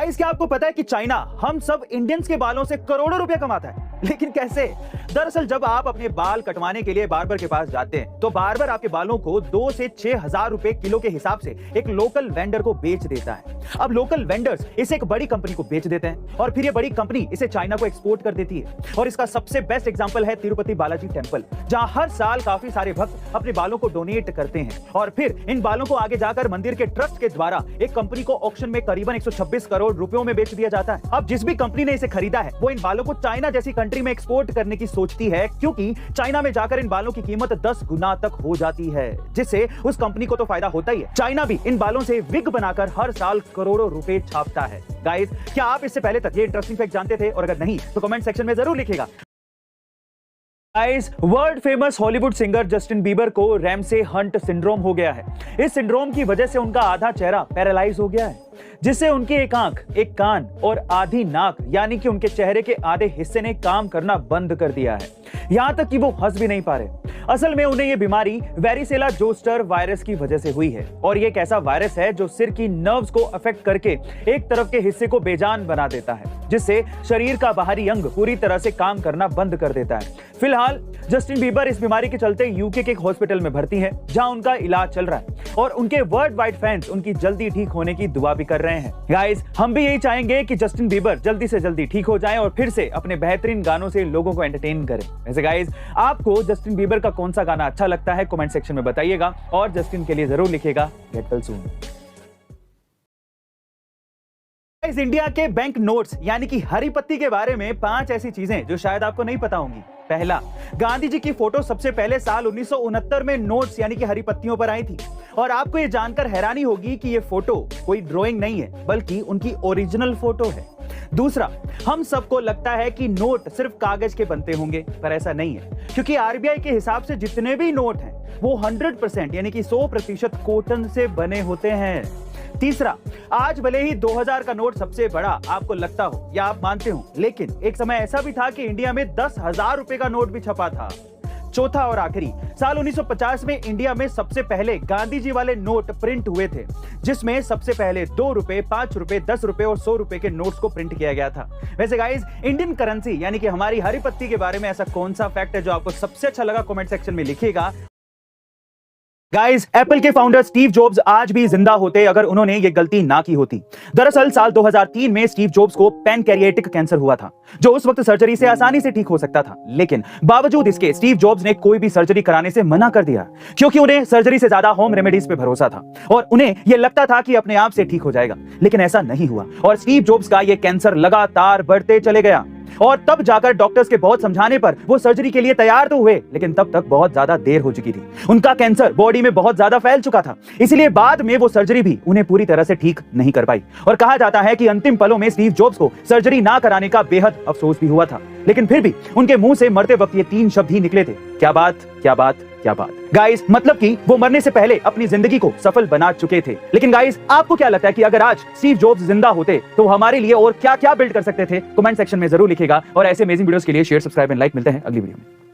Guys, क्या आपको पता है कि चाइना हम सब इंडियंस के बालों से करोड़ों रुपए कमाता है? लेकिन कैसे? दरअसल जब आप अपने बाल कटवाने के लिए बार्बर के पास जाते हैं तो बार्बर आपके बालों को 2 से 6 हजार रुपए किलो के हिसाब से एक लोकल वेंडर को बेच देता है। अब लोकल वेंडर्स इसे एक बड़ी कंपनी को बेच देते हैं और फिर ये बड़ी कंपनी इसे चाइना को एक्सपोर्ट कर देती है। और इसका सबसे बेस्ट एग्जांपल है तिरुपति बालाजी टेंपल, जहां हर साल काफी सारे भक्त अपने बालों को डोनेट करते हैं और फिर इन बालों को आगे जाकर मंदिर के ट्रस्ट के द्वारा एक कंपनी को ऑक्शन में करीबन 126 करोड़ रुपयों में बेच दिया जाता है। अब जिस भी कंपनी ने इसे खरीदा है वो इन बालों को चाइना जैसी कंट्री में एक्सपोर्ट करने की सोचती है, क्योंकि चाइना में जाकर इन बालों की कीमत 10 गुना तक हो जाती है, जिससे उस कंपनी को तो फायदा होता ही है। चाइना भी इन बालों से विग बनाकर हर साल करोड़ों रुपए छापता है। गाइस, क्या आप इससे पहले तक ये इंटरेस्टिंग फैक्ट जानते थे? और अगर नहीं तो कमेंट सेक्शन में जरूर लिखिएगा। Guys, world famous Hollywood singer Justin Bieber को रैमसे हंट सिंड्रोम हो गया है। इस सिंड्रोम की वजह से उनका आधा चेहरा पैरालाइज हो गया है, जिससे उनकी एक आंख, एक कान और आधी नाक यानी कि उनके चेहरे के आधे हिस्से ने काम करना बंद कर दिया है। यहां तक कि वो हंस भी नहीं पा रहे। असल में उन्हें यह बीमारी वेरिसेला जोस्टर वायरस की वजह से हुई है और ये एक ऐसा वायरस है जो सिर की नर्व्स को अफेक्ट करके एक तरफ के हिस्से को बेजान बना देता है, जिससे शरीर का बाहरी अंग पूरी तरह से काम करना बंद कर देता है। फिलहाल जस्टिन बीबर इस बीमारी के चलते यूके के एक हॉस्पिटल में भर्ती है, जहां उनका इलाज चल रहा है और उनके वर्ल्ड वाइड फैंस उनकी जल्दी ठीक होने की दुआ भी कर रहे हैं। गाइस, हम भी यही चाहेंगे कि जस्टिन बीबर जल्दी से जल्दी ठीक हो जाएं और फिर से अपने बेहतरीन गानों से लोगों को एंटरटेन करें। वैसे गाइस, आपको जस्टिन बीबर का कौन सा गाना अच्छा लगता है कमेंट सेक्शन में बताइएगा और जस्टिन के लिए जरूर लिखिएगा गेट वेल सून। इंडिया के बैंक नोट्स यानी कि हरी पत्ती के बारे में 5 ऐसी चीजें जो शायद आपको नहीं पता होंगी। पहला, गांधी जी की फोटो सबसे पहले साल 1969 में नोट्स यानी कि हरी पत्तियों पर आई थी और आपको यह जानकर हैरानी होगी कि यह फोटो कोई ड्राइंग नहीं है बल्कि उनकी ओरिजिनल फोटो है। दूसरा, हम सबको लगता है कि नोट सिर्फ कागज के बनते होंगे, पर ऐसा नहीं है, क्योंकि आरबीआई के हिसाब से जितने भी नोट हैं वो 100% यानी कि 100% कॉटन से बने होते हैं। तीसरा, आज भले ही 2000 का नोट सबसे बड़ा आपको लगता हो या आप मानते हो, लेकिन एक समय ऐसा भी था कि इंडिया में 10,000 रुपए का नोट भी छपा था। चौथा और आखिरी, साल 1950 में इंडिया में सबसे पहले गांधी जी वाले नोट प्रिंट हुए थे, जिसमें सबसे पहले 2 रुपए, 5 रुपए, 10 रुपए और 100 रुपए के नोट्स को प्रिंट किया गया था। वैसे गाइस, इंडियन करेंसी यानी कि हमारी हरी पत्ती के बारे में ऐसा कौन सा फैक्ट है जो आपको सबसे अच्छा लगा कमेंट सेक्शन में लिखिएगा। गाइस, एप्पल के फाउंडर स्टीव जॉब्स आज भी जिंदा होते अगर उन्होंने ये गलती ना की होती। दरअसल साल 2003 में स्टीव जॉब्स को पैनकैरियाटिक कैंसर हुआ था, जो उस वक्त सर्जरी से आसानी से ठीक हो सकता था, लेकिन बावजूद इसके स्टीव जॉब्स ने कोई भी सर्जरी कराने से मना कर दिया, क्योंकि उन्हें सर्जरी से ज्यादा होम रेमेडीज पे भरोसा था और उन्हें यह लगता था कि अपने आप से ठीक हो जाएगा। लेकिन ऐसा नहीं हुआ और स्टीव जॉब्स का यह कैंसर लगातार बढ़ते चले गया और तब जाकर डॉक्टर्स के बहुत समझाने पर वो सर्जरी के लिए तैयार तो हुए, लेकिन तब तक बहुत ज्यादा देर हो चुकी थी। उनका कैंसर बॉडी में बहुत ज्यादा फैल चुका था, इसलिए बाद में वो सर्जरी भी उन्हें पूरी तरह से ठीक नहीं कर पाई और कहा जाता है कि अंतिम पलों में स्टीव जॉब्स को सर्जरी ना कराने का बेहद अफसोस भी हुआ था, लेकिन फिर भी उनके मुंह से मरते वक्त ये 3 शब्द ही निकले थे, क्या बात, क्या बात, क्या बात। गाइस, मतलब कि वो मरने से पहले अपनी जिंदगी को सफल बना चुके थे। लेकिन गाइस, आपको क्या लगता है कि अगर आज स्टीव जॉब्स जिंदा होते तो हमारे लिए और क्या क्या बिल्ड कर सकते थे? कमेंट सेक्शन में जरूर लिखिएगा और ऐसे अमेजिंग वीडियोस के लिए शेयर, सब्सक्राइब एंड लाइक। मिलते हैं अगली वीडियो में।